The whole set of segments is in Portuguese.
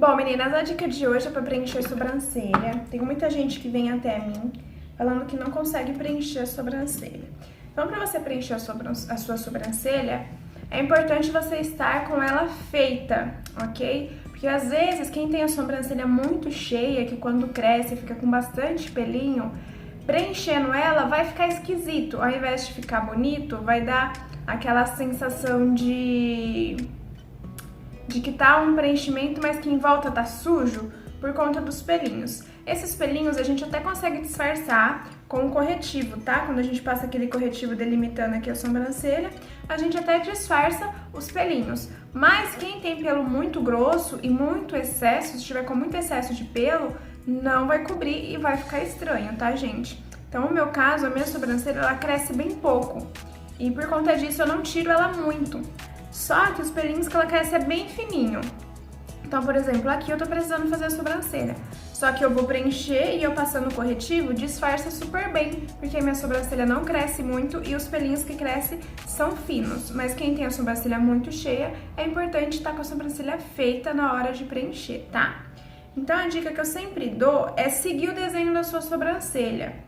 Bom, meninas, a dica de hoje é para preencher sobrancelha. Tem muita gente que vem até mim falando que não consegue preencher a sobrancelha. Então, para você preencher a sua sobrancelha, é importante você estar com ela feita, ok? Porque às vezes quem tem a sobrancelha muito cheia, que quando cresce fica com bastante pelinho, preenchendo ela vai ficar esquisito. Ao invés de ficar bonito, vai dar aquela sensação de que tá um preenchimento, mas que em volta tá sujo por conta dos pelinhos. Esses pelinhos a gente até consegue disfarçar com um corretivo, tá? Quando a gente passa aquele corretivo delimitando aqui a sobrancelha, a gente até disfarça os pelinhos. Mas quem tem pelo muito grosso e muito excesso, se estiver com muito excesso de pelo, não vai cobrir e vai ficar estranho, tá, gente? Então, no meu caso, a minha sobrancelha, ela cresce bem pouco. E por conta disso, eu não tiro ela muito. Só que os pelinhos que ela cresce é bem fininho. Então, por exemplo, aqui eu tô precisando fazer a sobrancelha. Só que eu vou preencher e eu passando o corretivo disfarça super bem, porque a minha sobrancelha não cresce muito e os pelinhos que crescem são finos. Mas quem tem a sobrancelha muito cheia, é importante estar com a sobrancelha feita na hora de preencher, tá? Então, a dica que eu sempre dou é seguir o desenho da sua sobrancelha.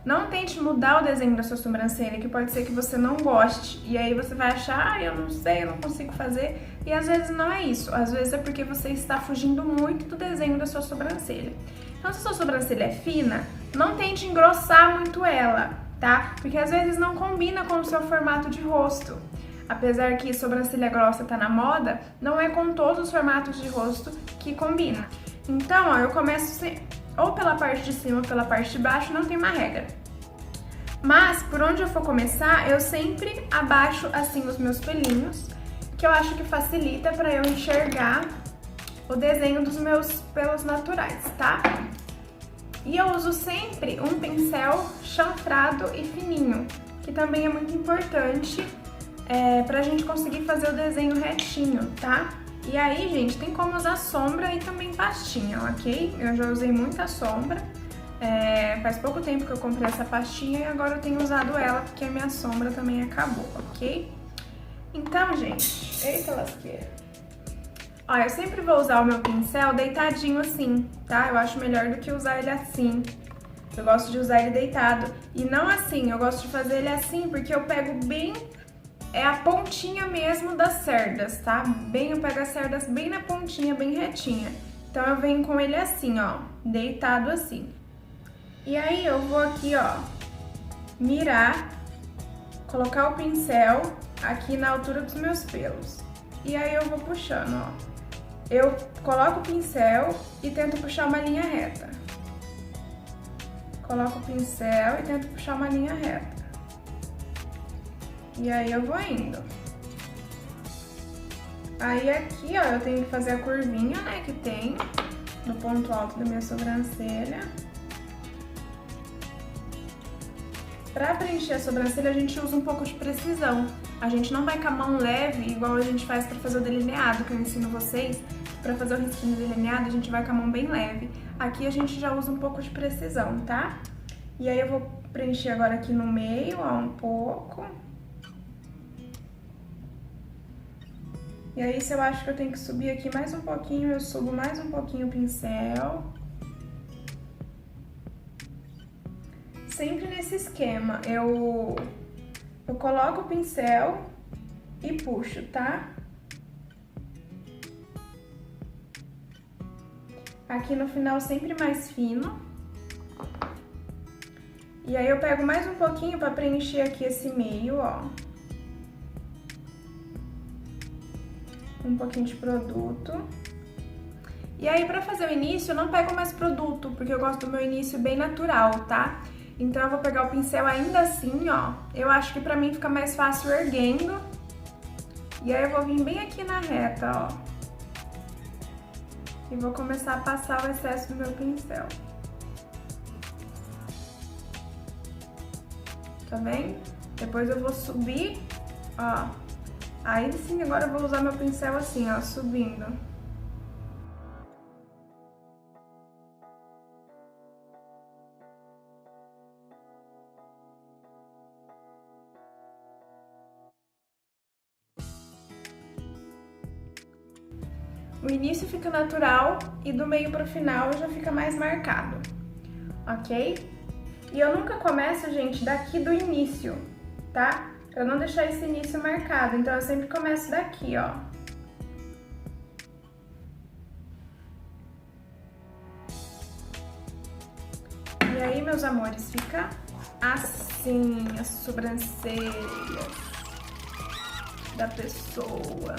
Não tente mudar o desenho da sua sobrancelha, que pode ser que você não goste. E aí você vai achar, eu não sei, eu não consigo fazer. E às vezes não é isso. Às vezes é porque você está fugindo muito do desenho da sua sobrancelha. Então, se a sua sobrancelha é fina, não tente engrossar muito ela, tá? Porque às vezes não combina com o seu formato de rosto. Apesar que sobrancelha grossa tá na moda, não é com todos os formatos de rosto que combina. Então, ó, eu começo ou pela parte de cima ou pela parte de baixo, não tem uma regra. Mas, por onde eu for começar, eu sempre abaixo assim os meus pelinhos, que eu acho que facilita para eu enxergar o desenho dos meus pelos naturais, tá? E eu uso sempre um pincel chanfrado e fininho, que também é muito importante pra gente conseguir fazer o desenho retinho, tá? E aí, gente, tem como usar sombra e também pastinha, ok? Eu já usei muita sombra, faz pouco tempo que eu comprei essa pastinha e agora eu tenho usado ela porque a minha sombra também acabou, ok? Então, gente, eita lasqueira. Ó, eu sempre vou usar o meu pincel deitadinho assim, tá? Eu acho melhor do que usar ele assim. Eu gosto de usar ele deitado. E não assim, eu gosto de fazer ele assim porque eu pego bem... É a pontinha mesmo das cerdas, tá? Eu pego as cerdas bem na pontinha, bem retinha. Então, eu venho com ele assim, ó, deitado assim. E aí, eu vou aqui, ó, mirar, colocar o pincel aqui na altura dos meus pelos. E aí, eu vou puxando, ó. Eu coloco o pincel e tento puxar uma linha reta. Coloco o pincel e tento puxar uma linha reta. E aí eu vou indo. Aí aqui, ó, eu tenho que fazer a curvinha, né, que tem no ponto alto da minha sobrancelha. Pra preencher a sobrancelha, a gente usa um pouco de precisão. A gente não vai com a mão leve, igual a gente faz pra fazer o delineado, que eu ensino vocês. Pra fazer o risquinho delineado, a gente vai com a mão bem leve. Aqui a gente já usa um pouco de precisão, tá? E aí eu vou preencher agora aqui no meio, ó, um pouco. E aí, se eu acho que eu tenho que subir aqui mais um pouquinho, eu subo mais um pouquinho o pincel. Sempre nesse esquema, eu coloco o pincel e puxo, tá? Aqui no final sempre mais fino. E aí eu pego mais um pouquinho pra preencher aqui esse meio, ó. Um pouquinho de produto. E aí, pra fazer o início, eu não pego mais produto, porque eu gosto do meu início bem natural, tá? Então, eu vou pegar o pincel ainda assim, ó. Eu acho que pra mim fica mais fácil erguendo. E aí, eu vou vir bem aqui na reta, ó. E vou começar a passar o excesso do meu pincel. Tá vendo? Depois eu vou subir, ó. Aí sim, agora eu vou usar meu pincel assim, ó, subindo. o início fica natural e do meio pro final já fica mais marcado, ok? E eu nunca começo, gente, daqui do início, tá? Pra não deixar esse início marcado, então eu sempre começo daqui, ó. E aí, meus amores, fica assim as sobrancelhas da pessoa.